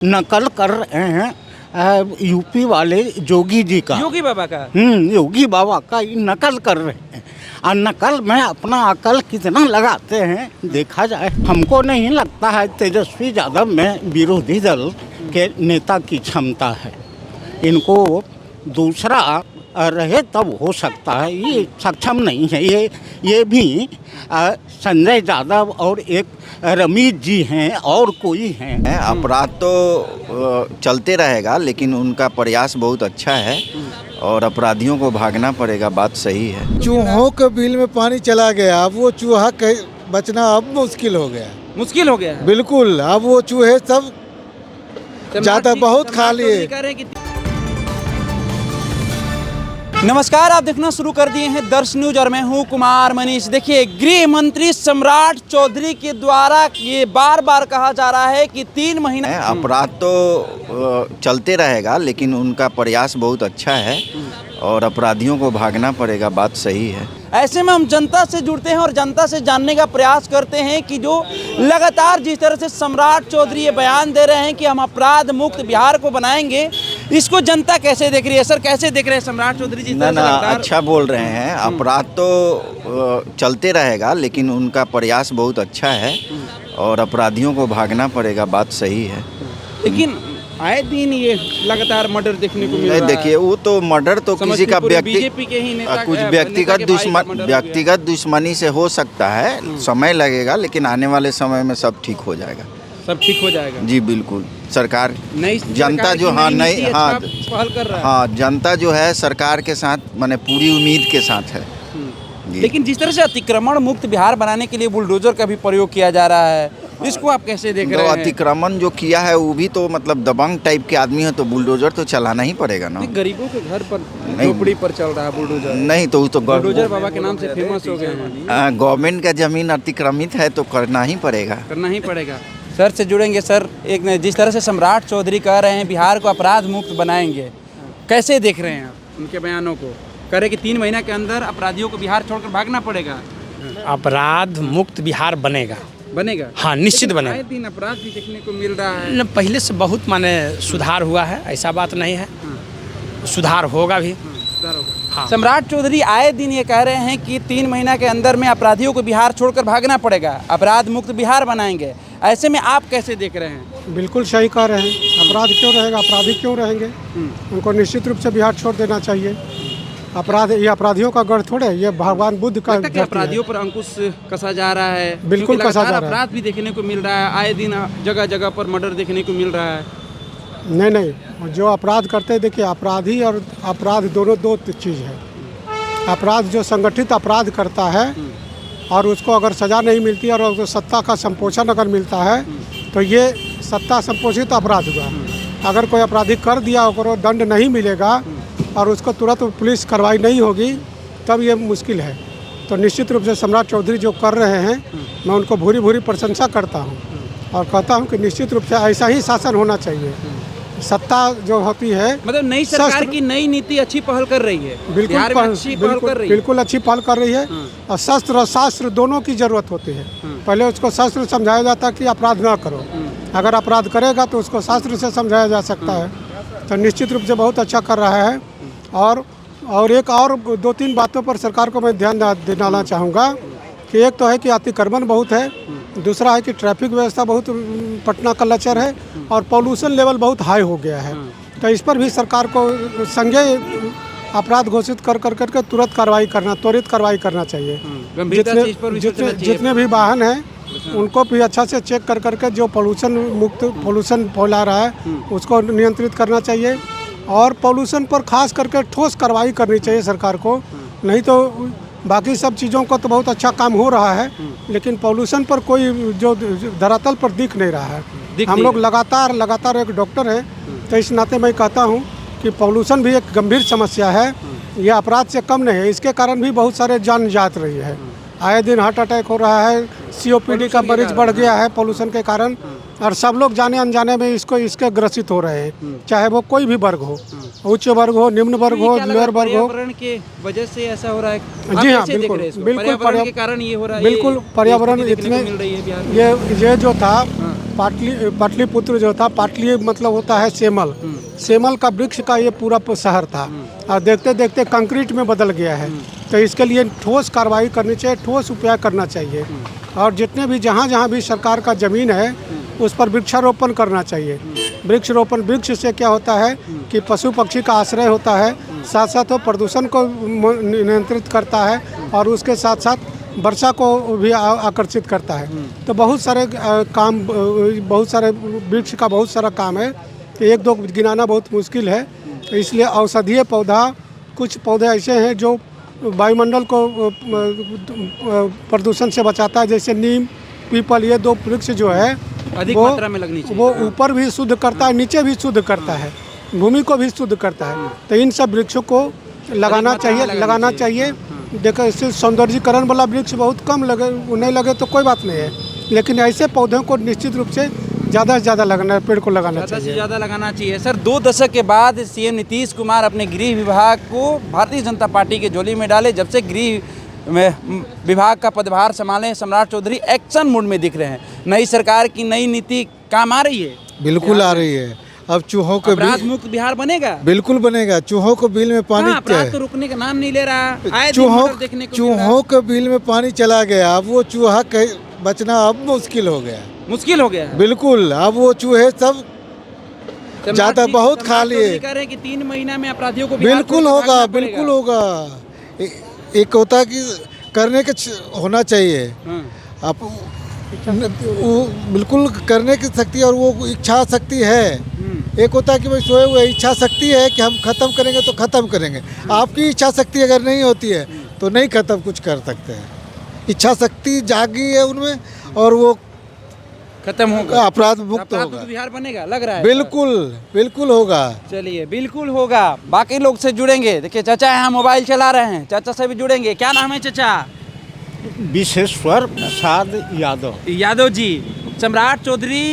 नकल कर रहे हैं यूपी वाले जोगी जी का। योगी बाबा का। योगी बाबा का ये नकल कर रहे हैं। और नकल में अपना अकल कितना लगाते हैं देखा जाए। हमको नहीं लगता है तेजस्वी यादव में विरोधी दल के नेता की क्षमता है। इनको दूसरा रहे तब हो सकता है, ये सक्षम नहीं है। ये भी संजय यादव और एक रमेश जी हैं और कोई हैं। अपराध तो चलते रहेगा, लेकिन उनका प्रयास बहुत अच्छा है और अपराधियों को भागना पड़ेगा, बात सही है। चूहों के बिल में पानी चला गया, अब वो चूहा बचना अब मुश्किल हो गया। मुश्किल हो गया है। बिल्कुल, अब वो चूहे सब ज़्यादा बहुत खा लिए। नमस्कार, आप देखना शुरू कर दिए हैं दर्श न्यूज और मैं हूं कुमार मनीष। देखिए, गृह मंत्री सम्राट चौधरी के द्वारा ये बार बार कहा जा रहा है कि 3 महीने अपराध तो चलते रहेगा, लेकिन उनका प्रयास बहुत अच्छा है और अपराधियों को भागना पड़ेगा, बात सही है। ऐसे में हम जनता से जुड़ते हैं और जनता से जानने का प्रयास करते हैं कि जो लगातार जिस तरह से सम्राट चौधरी ये बयान दे रहे हैं कि हम अपराध मुक्त बिहार को बनाएंगे, इसको जनता कैसे देख रही है? सर, कैसे देख रहे हैं सम्राट चौधरी जी? ना अच्छा बोल रहे हैं। अपराध तो चलते रहेगा, लेकिन उनका प्रयास बहुत अच्छा है और अपराधियों को भागना पड़ेगा, बात सही है। लेकिन आए दिन ये लगातार मर्डर देखने को मिल रहा है। देखिए, वो तो मर्डर तो किसी का बीजेपी के ही नेता कुछ व्यक्तिगत दुश्मनी से हो सकता है, समय लगेगा, लेकिन आने वाले समय में सब ठीक हो जाएगा। सब ठीक हो जाएगा जी बिल्कुल। सरकार जनता जो पहल कर रहा है। हाँ, जनता जो है सरकार के साथ माने पूरी उम्मीद के साथ है। लेकिन जिस तरह से अतिक्रमण मुक्त बिहार बनाने के लिए बुलडोजर का भी प्रयोग किया जा रहा है, इसको आप कैसे देख रहे हैं? अतिक्रमण जो किया है वो भी तो मतलब दबंग टाइप के आदमी है, तो बुलडोजर तो चलाना ही पड़ेगा ना। गरीबों के घर पर झोपड़ी पर चल रहा है बुलडोजर। नहीं तो बुलडोजर बाबा के नाम से फेमस हो गए हैं। गवर्नमेंट का जमीन अतिक्रमित है तो करना ही पड़ेगा। सर से जुड़ेंगे। सर, एक जिस तरह से सम्राट चौधरी कह रहे हैं बिहार को अपराध मुक्त बनाएंगे, कैसे देख रहे हैं आप उनके बयानों को? कह रहे कि 3 महीने के अंदर अपराधियों को बिहार छोड़कर भागना पड़ेगा। अपराध मुक्त बिहार बनेगा। हाँ, निश्चित बनेगा। आए दिन अपराध भी देखने को मिल रहा है। पहले से बहुत माने सुधार हुआ है, ऐसा बात नहीं है। सुधार होगा भी। हाँ। सम्राट चौधरी आए दिन ये कह रहे हैं कि 3 महीना के अंदर में अपराधियों को बिहार छोड़कर भागना पड़ेगा, अपराध मुक्त बिहार बनाएंगे। ऐसे में आप कैसे देख रहे हैं? बिल्कुल सही कह रहे हैं। अपराध क्यों रहेगा, अपराधी क्यों रहेंगे? उनको निश्चित रूप से बिहार छोड़ देना चाहिए। अपराध ये अपराधियों का गढ़ थोड़े, ये भगवान बुद्ध का अपराधियों पर अंकुश कसा जा रहा है। बिल्कुल कसा जा रहा है। अपराध भी देखने को मिल रहा है, आए दिन जगह जगह पर मर्डर देखने को मिल रहा है। नहीं, जो अपराध करते हैं, देखिए, अपराधी और अपराध दोनों दो चीज़ है। अपराध जो संगठित अपराध करता है और उसको अगर सज़ा नहीं मिलती और उसको सत्ता का संपोषण अगर मिलता है तो ये सत्ता संपोषित अपराध हुआ। अगर कोई अपराधी कर दिया और दंड नहीं मिलेगा और उसको तुरंत पुलिस कार्रवाई नहीं होगी, तब ये मुश्किल है। तो निश्चित रूप से सम्राट चौधरी जो कर रहे हैं, मैं उनको भूरी भूरी प्रशंसा करता हूँ और कहता हूँ कि निश्चित रूप से ऐसा ही शासन होना चाहिए। सत्ता जो होती है, मतलब नई सरकार की नई नीति अच्छी पहल कर रही है। बिल्कुल अच्छी पहल कर रही है। और शस्त्र और शास्त्र दोनों की जरूरत होती है। पहले उसको शस्त्र समझाया जाता कि अपराध ना करो, अगर अपराध करेगा तो उसको शास्त्र से समझाया जा सकता है। तो निश्चित रूप से बहुत अच्छा कर रहा है। और 2-3 बातों पर सरकार को मैं ध्यान दिलाना चाहूँगा कि एक तो है कि अतिक्रमण बहुत है, दूसरा है कि ट्रैफिक व्यवस्था बहुत पटना का लचर है और पॉल्यूशन लेवल बहुत हाई हो गया है। तो इस पर भी सरकार को संज्ञेय अपराध घोषित कर तुरंत त्वरित कार्रवाई करना चाहिए। जितने भी वाहन हैं उनको भी अच्छा से चेक कर जो पॉल्यूशन फैला रहा है उसको नियंत्रित करना चाहिए। और पॉल्यूशन पर खास करके ठोस कार्रवाई करनी चाहिए सरकार को। नहीं तो बाकी सब चीज़ों का तो बहुत अच्छा काम हो रहा है, लेकिन पॉल्यूशन पर कोई जो धरातल पर दिख नहीं रहा है। हम लोग लगातार एक डॉक्टर हैं, तो इस नाते मैं कहता हूं कि पॉल्यूशन भी एक गंभीर समस्या है। यह अपराध से कम नहीं है, इसके कारण भी बहुत सारे जान जात रही है। आए दिन हार्ट अटैक हो रहा है, COPD का मरीज बढ़ गया है पॉल्यूशन के कारण। और सब लोग जाने अनजाने में इसके ग्रसित हो रहे हैं, चाहे वो कोई भी वर्ग हो, उच्च वर्ग हो, निम्न वर्ग हो, लोअर वर्ग हो। पर्यावरण के वजह से ऐसा हो रहा है। जी हाँ, बिल्कुल बिल्कुल पर्यावरण के कारण ये हो रहा है। बिल्कुल पर्यावरण इतने मिल रही है बिहार में। ये जो था पाटलिपुत्र जो था, पाटली मतलब होता है सेमल, सेमल का वृक्ष का ये पूरा शहर था और देखते देखते कंक्रीट में बदल गया है। तो इसके लिए ठोस कार्रवाई करनी चाहिए, ठोस उपाय करना चाहिए और जितने भी जहाँ भी सरकार का ज़मीन है उस पर वृक्षारोपण करना चाहिए। वृक्षारोपण, वृक्ष से क्या होता है कि पशु पक्षी का आश्रय होता है, साथ साथ वो प्रदूषण को नियंत्रित करता है और उसके साथ साथ वर्षा को भी आकर्षित करता है। तो बहुत सारे काम, बहुत सारे वृक्ष का बहुत सारा काम है, एक दो गिनाना बहुत मुश्किल है। इसलिए औषधीय पौधा, कुछ पौधे ऐसे हैं जो वायुमंडल को प्रदूषण से बचाता है, जैसे नीम, पीपल, ये दो वृक्ष जो है अधिक मात्रा में लगनी चाहिए। वो ऊपर भी शुद्ध करता है, नीचे भी शुद्ध करता है, भूमि को भी शुद्ध करता है। तो इन सब वृक्षों को लगाना चाहिए। देखो, इससे सौंदर्यीकरण वाला वृक्ष बहुत कम लगे, नहीं लगे तो कोई बात नहीं है, लेकिन ऐसे पौधों को निश्चित रूप से ज़्यादा से ज़्यादा लगाना, पेड़ को लगाना चाहिए, ज़्यादा से ज़्यादा लगाना चाहिए। सर, 2 दशक के बाद सीएम नीतीश कुमार अपने गृह विभाग को भारतीय जनता पार्टी के झोली में डाले। जब से गृह में विभाग का पदभार संभाले सम्राट चौधरी एक्शन मोड में दिख रहे हैं। नई सरकार की नई नीति काम आ रही है? बिल्कुल आ रही है। अब चूहों को अपराध मुक्त बिहार बनेगा? बिल्कुल बनेगा। चूहों को बिल में पानी, अपराध तो रुकने का नाम नहीं ले रहा। चूहों के बिल में पानी चला गया। अब वो चूहा बचना अब मुश्किल हो गया। बिल्कुल, अब वो चूहे सब ज्यादा बहुत खा लिए। कह रहे हैं कि 3 महीना में अपराधियों को बिल्कुल होगा। एक होता है कि करने के होना चाहिए, आप वो बिल्कुल करने की शक्ति और वो इच्छा शक्ति है। एक होता है कि भाई सोए हुए इच्छा शक्ति है कि हम खत्म करेंगे तो खत्म करेंगे। आपकी इच्छा शक्ति अगर नहीं होती है तो नहीं खत्म कुछ कर सकते हैं। इच्छा शक्ति जागी है उनमें और वो खत्म होगा, अपराध मुक्त होगा, बिहार बनेगा, लग रहा है। बिल्कुल होगा। चलिए, बिल्कुल होगा। बाकी लोग से जुड़ेंगे। देखिए, चाचा यहाँ मोबाइल चला रहे हैं, चाचा से भी जुड़ेंगे। क्या नाम है चाचा? विशेश्वर प्रसाद यादव जी। सम्राट चौधरी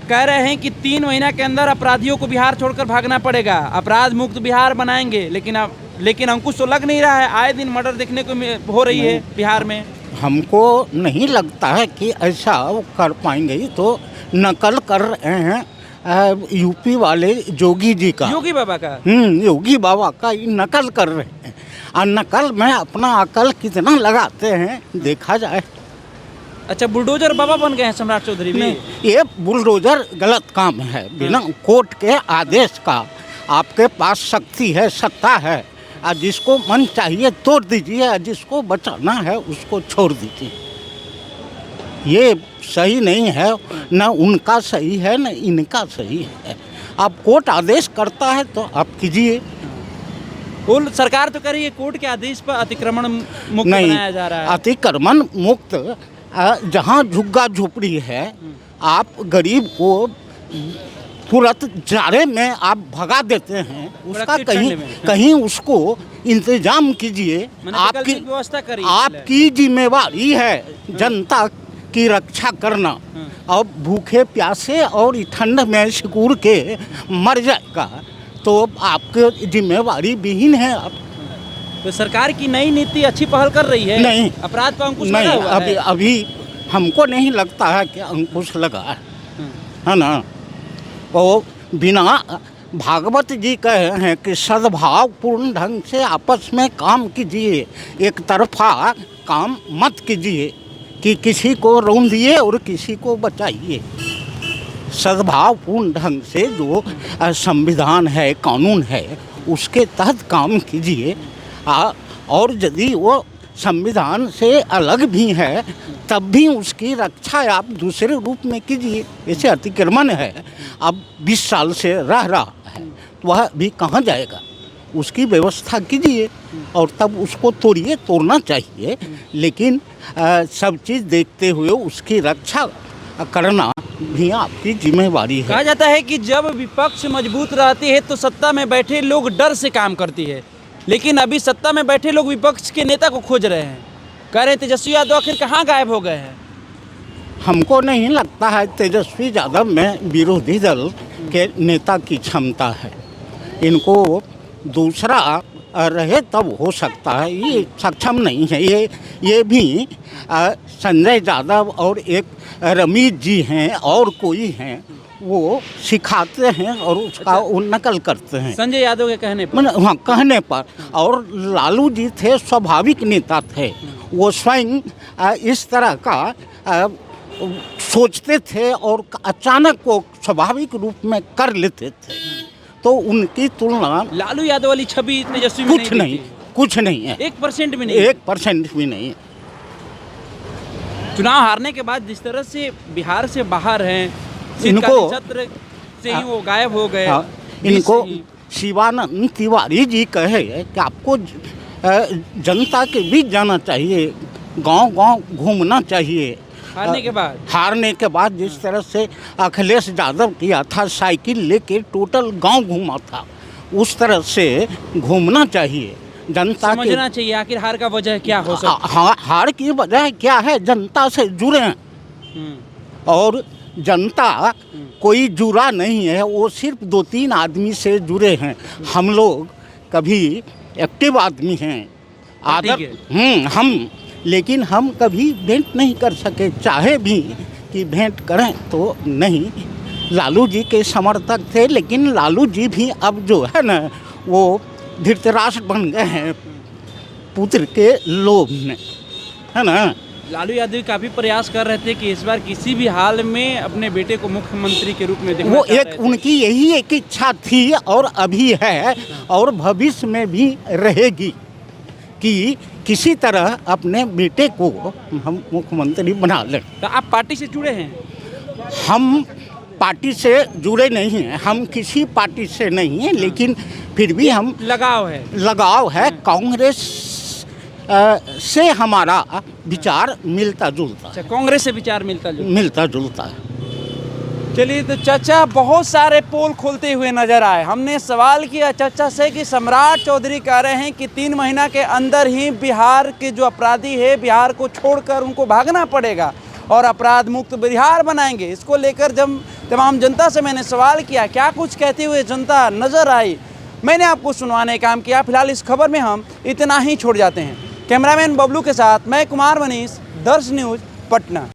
कह रहे हैं कि 3 महीना के अंदर अपराधियों को बिहार छोड़कर भागना पड़ेगा, अपराध मुक्त बिहार बनाएंगे। लेकिन अंकुश तो लग नहीं रहा है। आए दिन मर्डर देखने को हो रही है बिहार में। हमको नहीं लगता है कि ऐसा वो कर पाएंगे। तो नकल कर रहे हैं यूपी वाले योगी जी का, योगी बाबा का। योगी बाबा का नकल कर रहे हैं। और नकल में अपना अकल कितना लगाते हैं देखा जाए। अच्छा, बुलडोजर बाबा बन गए हैं सम्राट चौधरी भी? ये बुलडोजर गलत काम है। बिना कोर्ट के आदेश का आपके पास शक्ति है, सत्ता है, और जिसको मन चाहिए तोड़ दीजिए, और जिसको बचाना है उसको छोड़ दीजिए। ये सही नहीं है, न उनका सही है न इनका सही है। अब कोर्ट आदेश करता है तो आप कीजिए। सरकार तो कह रही है कोर्ट के आदेश पर अतिक्रमण मुक्त बनाया जा रहा है। अतिक्रमण मुक्त जहाँ झुग्गा झोपड़ी है, आप गरीब को तुरंत जाड़े में आप भगा देते हैं, उसका कहीं उसको इंतजाम कीजिए। आपकी व्यवस्था करिए। आपकी जिम्मेवारी है जनता की रक्षा करना। और भूखे प्यासे और ठंड में सिकुड़ के मर जाएगा तो आपकी जिम्मेवारी विहीन है। आप तो सरकार की नई नीति अच्छी पहल कर रही है? नहीं, अपराध पर अंकुश नहीं, लगा हुआ है? अभी हमको नहीं लगता है कि अंकुश लगा है ना। वो बिना भागवत जी कहे हैं कि सद्भावपूर्ण ढंग से आपस में काम कीजिए, एक तरफा काम मत कीजिए कि किसी को रौंदिए और किसी को बचाइए। सद्भावपूर्ण ढंग से जो संविधान है, कानून है, उसके तहत काम कीजिए। और यदि वो संविधान से अलग भी है तब भी उसकी रक्षा आप दूसरे रूप में कीजिए। जैसे अतिक्रमण है, अब 20 साल से रह रहा है तो वह भी कहाँ जाएगा, उसकी व्यवस्था कीजिए और तब उसको तोड़ना चाहिए। लेकिन सब चीज़ देखते हुए उसकी रक्षा करना भी आपकी जिम्मेवारी है। कहा जाता है कि जब विपक्ष मजबूत रहती है तो सत्ता में बैठे लोग डर से काम करती है, लेकिन अभी सत्ता में बैठे लोग विपक्ष के नेता को खोज रहे हैं। कह रहे हैं तेजस्वी यादव आखिर कहाँ गायब हो गए हैं? हमको नहीं लगता है तेजस्वी यादव में विरोधी दल के नेता की क्षमता है। इनको दूसरा रहे तब हो सकता है, ये सक्षम नहीं है। ये भी संजय यादव और एक रमेश जी हैं और कोई हैं, वो सिखाते हैं और उसका वो नकल करते हैं संजय यादव के कहने पर। मतलब हाँ, कहने पर। और लालू जी थे स्वाभाविक नेता थे, वो स्वयं इस तरह का सोचते थे और अचानक वो स्वाभाविक रूप में कर लेते थे, तो उनकी तुलना लालू यादव वाली छवि तेजस्वी में कुछ नहीं, कुछ नहीं है, 1% भी नहीं। 1% भी नहीं है। चुनाव हारने के बाद जिस तरह से बिहार से बाहर हैं, इनको छत्र से ही वो गायब हो गए। हाँ, इनको शिवानंद तिवारी जी कहे कि आपको जनता के बीच जाना चाहिए, गांव-गांव घूमना चाहिए। हारने के बाद जिस तरह से अखिलेश यादव किया था, साइकिल लेके टोटल गांव घूमा था, उस तरह से घूमना चाहिए। जनता समझना चाहिए आखिर हार का वजह क्या हो सकता है। हार की वजह क्या है, जनता से जुड़े हैं और जनता कोई जुड़ा नहीं है, वो सिर्फ 2-3 आदमी से जुड़े हैं। हम लोग कभी एक्टिव आदमी हैं, हम, लेकिन हम कभी भेंट नहीं कर सके, चाहे भी कि भेंट करें तो नहीं। लालू जी के समर्थक थे, लेकिन लालू जी भी अब जो है ना वो धृतराष्ट्र बन गए हैं पुत्र के लोभ में, है ना। लालू यादव काफ़ी प्रयास कर रहे थे कि इस बार किसी भी हाल में अपने बेटे को मुख्यमंत्री के रूप में देखना वो एक उनकी यही एक इच्छा थी और अभी है और भविष्य में भी रहेगी कि किसी तरह अपने बेटे को हम मुख्यमंत्री बना लें। तो आप पार्टी से जुड़े हैं? हम पार्टी से जुड़े नहीं हैं, हम किसी पार्टी से नहीं हैं, लेकिन फिर भी हम लगाव है कांग्रेस से हमारा विचार मिलता जुलता है। कांग्रेस से विचार मिलता जुलता है। चलिए, तो चाचा बहुत सारे पोल खोलते हुए नजर आए। हमने सवाल किया चाचा से कि सम्राट चौधरी कह रहे हैं कि 3 महीना के अंदर ही बिहार के जो अपराधी है, बिहार को छोड़कर उनको भागना पड़ेगा और अपराध मुक्त बिहार बनाएंगे। इसको लेकर जब तमाम जनता से मैंने सवाल किया, क्या कुछ कहते हुए जनता नजर आई, मैंने आपको सुनवाने का काम किया। फिलहाल इस खबर में हम इतना ही छोड़ जाते हैं। कैमरामैन बबलू के साथ मैं कुमार मनीष, दर्श न्यूज़, पटना।